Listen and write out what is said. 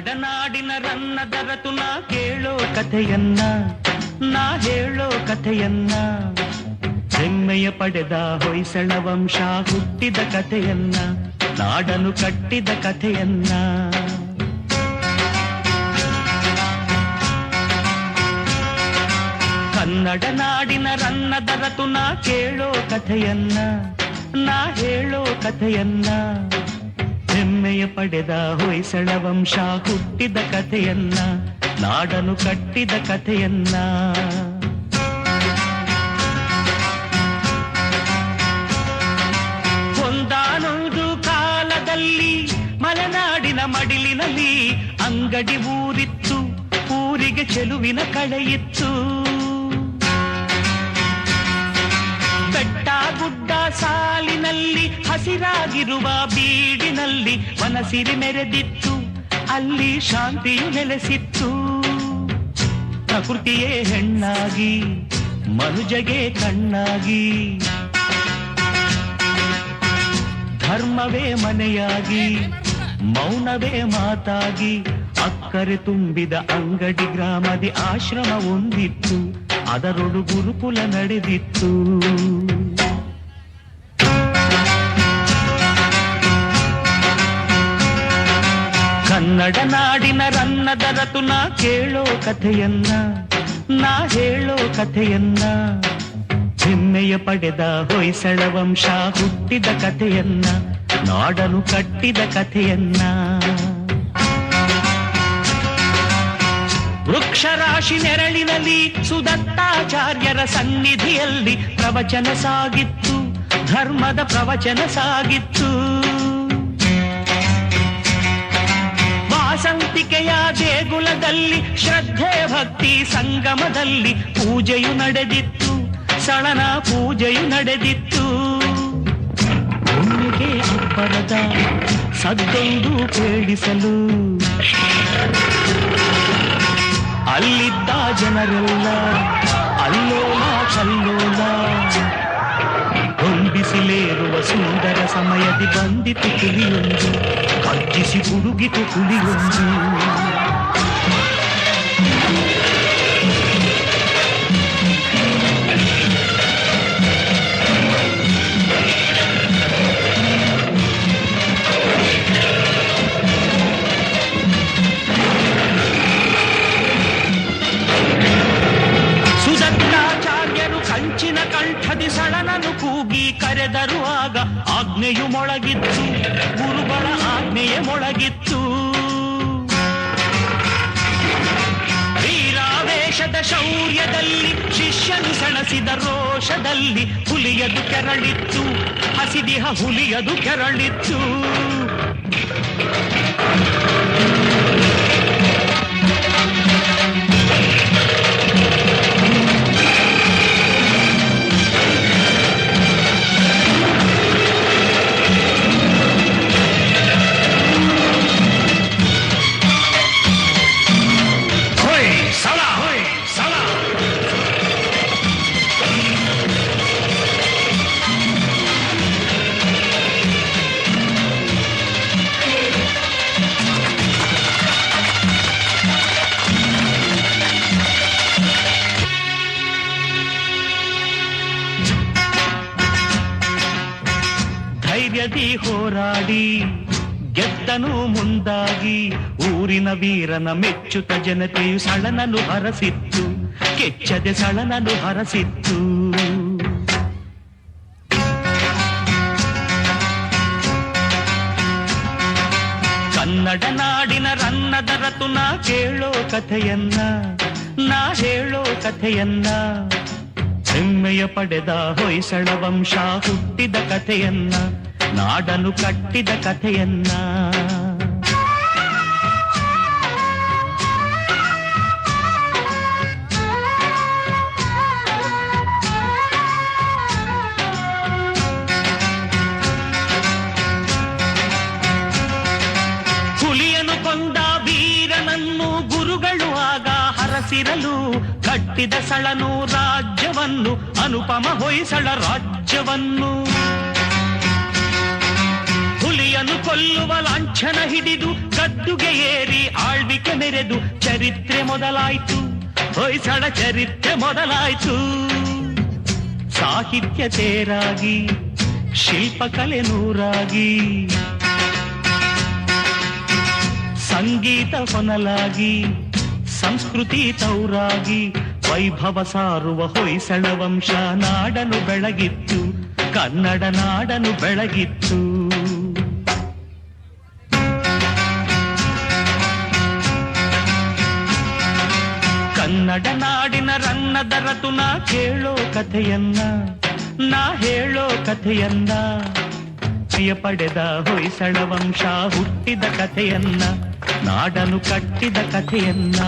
ಕನ್ನಡ ನಾಡಿನ ರನ್ನದರತು ನಾ ಕೇಳೋ ಕಥೆಯನ್ನ, ನಾ ಹೇಳೋ ಕಥೆಯನ್ನ, ಹೆಮ್ಮೆಯ ಪಡೆದ ಹೊಯ್ಸಳ ವಂಶ ಹುಟ್ಟಿದ ಕಥೆಯನ್ನ, ನಾಡನು ಕಟ್ಟಿದ ಕಥೆಯನ್ನ. ಕನ್ನಡ ನಾಡಿನ ರನ್ನದರತು ನಾ ಕೇಳೋ ಕಥೆಯನ್ನ, ನಾ ಹೇಳೋ ಕಥೆಯನ್ನ, ಹೆಮ್ಮೆಯ ಪಡೆದ ಹೊಯ್ಸಳ ವಂಶ ಹುಟ್ಟಿದ ಕಥೆಯನ್ನ, ನಾಡನು ಕಟ್ಟಿದ ಕಥೆಯನ್ನ. ಒಂದಾನೊಂದು ಕಾಲದಲ್ಲಿ ಮಲೆನಾಡಿನ ಮಡಿಲಿನಲ್ಲಿ ಅಂಗಡಿ ಊರಿತ್ತು, ಊರಿಗೆ ಚೆಲುವಿನ ಕಳೆಯಿತ್ತು. ಬೆಟ್ಟ ಗುಡ್ಡ ಸಾಲಿನಲ್ಲಿ ಹಸಿರಾಗಿರುವ ಬೀಡಿನಲ್ಲಿ ಮನಸಿರಿ ಮೆರೆದಿತ್ತು, ಅಲ್ಲಿ ಶಾಂತಿಯು ನೆಲೆಸಿತ್ತು. ಪ್ರಕೃತಿಯೇ ಹೆಣ್ಣಾಗಿ ಮನುಜಗೆ ಕಣ್ಣಾಗಿ, ಧರ್ಮವೇ ಮನೆಯಾಗಿ ಮೌನವೇ ಮಾತಾಗಿ, ಅಕ್ಕರೆ ತುಂಬಿದ ಅಂಗಡಿ ಗ್ರಾಮದಿ ಆಶ್ರಮ ಒಂದಿತ್ತು, ಅದರೊಳು ಗುರುಕುಲ ನಡೆದಿತ್ತು. ಕನ್ನಡ ನಾಡಿನ ರನ್ನದರತು ನಾ ಕೇಳೋ ಕಥೆಯನ್ನ, ನಾ ಹೇಳೋ ಕಥೆಯನ್ನ, ಹೆಮ್ಮೆಯ ಪಡೆದ ಹೊಯ್ಸಳ ವಂಶ ಹುಟ್ಟಿದ ಕಥೆಯನ್ನ, ನಾಡನು ಕಟ್ಟಿದ ಕಥೆಯನ್ನ. ವೃಕ್ಷರಾಶಿ ನೆರಳಿನಲ್ಲಿ ಸುದತ್ತಾಚಾರ್ಯರ ಸನ್ನಿಧಿಯಲ್ಲಿ ಪ್ರವಚನ ಸಾಗಿತ್ತು, ಧರ್ಮದ ಪ್ರವಚನ ಸಾಗಿತ್ತು. ವಾಸಂತಿಕೆಯ ದೇಗುಲದಲ್ಲಿ ಶ್ರದ್ಧೆ ಭಕ್ತಿ ಸಂಗಮದಲ್ಲಿ ಪೂಜೆಯು ನಡೆದಿತ್ತು, ಸಳನ ಪೂಜೆಯು ನಡೆದಿತ್ತು. ಭೂಮಿಗೆ ಅಬ್ಬರದ ಸದ್ದೊಂದು ಕೇಳಿಸಲು ಅಲ್ಲಿದ್ದ ಜನರೆಲ್ಲ ಅಲ್ಲೋಲ ಕಲ್ಲೋಲ, ಹೊಂಬಿಸಿಲೇರುವ ಸುಂದರ ಸಮಯದಿ ಬಂದಿತು ಹುಲಿಯೊಂದು, ಅಜ್ಜಿಸಿ ಹುಡುಗಿತು ಹುಲಿಯೊಂದು. ಕಂಚಿನ ಕಂಠದಿ ಸಳನನು ಕೂಗಿ ಕರೆದರು, ಆಗ ಆಜ್ಞೆಯು ಮೊಳಗಿತ್ತು, ಗುರುಗಳ ಆಜ್ಞೆಯೇ ಮೊಳಗಿತ್ತು. ವೀರಾವೇಶದ ಶೌರ್ಯದಲ್ಲಿ ಶಿಷ್ಯನು ಸೆಣಸಿದ ರೋಷದಲ್ಲಿ ಹುಲಿಯದು ಕೆರಳಿತ್ತು, ಹಸಿದಿಹ ಹುಲಿಯದು ಕೆರಳಿತ್ತು. ಧೈರ್ಯದಿ ಹೋರಾಡಿ ಗೆದ್ದನು ಮುಂದಾಗಿ, ಊರಿನ ವೀರನ ಮೆಚ್ಚುತ ಜನತೆಯು ಸಳನನು ಹರಸಿತ್ತು, ಕೆಚ್ಚದೆ ಸಳನನು ಹರಸಿತ್ತು. ಕನ್ನಡ ನಾಡಿನ ರನ್ನದರತು ನಾ ಕೇಳೋ ಕಥೆಯನ್ನ, ನಾ ಹೇಳೋ ಕಥೆಯನ್ನ, ಹೆಮ್ಮೆಯ ಪಡೆದ ಹೊಯ್ಸಳ ವಂಶ ಹುಟ್ಟಿದ ಕಥೆಯನ್ನ, ನಾಡನು ಕಟ್ಟಿದ ಕಥೆಯನ್ನ. ಹುಲಿಯನು ಕೊಂದ ವೀರನನ್ನು ಗುರುಗಳು ಆಗ ಹರಸಿರಲು, ಕಟ್ಟಿದ ಸಳನು ರಾಜ್ಯವನ್ನು, ಅನುಪಮ ಹೊಯ್ಸಳ ರಾಜ್ಯವನ್ನು. ಹುಲಿಯನು ಕೊಲ್ಲುವ ಲಾಂಛನ ಹಿಡಿದು ಗದ್ದುಗೆ ಏರಿ ಆಳ್ವಿಕೆ ಮೆರೆದು ಚರಿತ್ರೆ ಮೊದಲಾಯ್ತು, ಹೊಯ್ಸಳ ಚರಿತ್ರೆ ಮೊದಲಾಯ್ತು. ಸಾಹಿತ್ಯ ತೇರಾಗಿ, ಶಿಲ್ಪಕಲೆ ನೂರಾಗಿ, ಸಂಗೀತ ಹೊನಲಾಗಿ, ಸಂಸ್ಕೃತಿ ತೌರಾಗಿ, ವೈಭವ ಸಾರುವ ಹೊಯ್ಸಳ ವಂಶ ನಾಡನು ಬೆಳಗಿತ್ತು, ಕನ್ನಡ ನಾಡನು ಬೆಳಗಿತ್ತು. ಕನ್ನಡ ನಾಡಿನ ರನ್ನದ ರತುನ ಕೇಳೋ ಕಥೆಯನ್ನ, ನಾ ಹೇಳೋ ಕಥೆಯನ್ನ, ಪ್ರಿಯ ಪಡೆದ ಹೊಯ್ಸಳ ವಂಶ ಹುಟ್ಟಿದ ಕಥೆಯನ್ನ, ನಾಡನು ಕಟ್ಟಿದ ಕಥೆಯನ್ನ.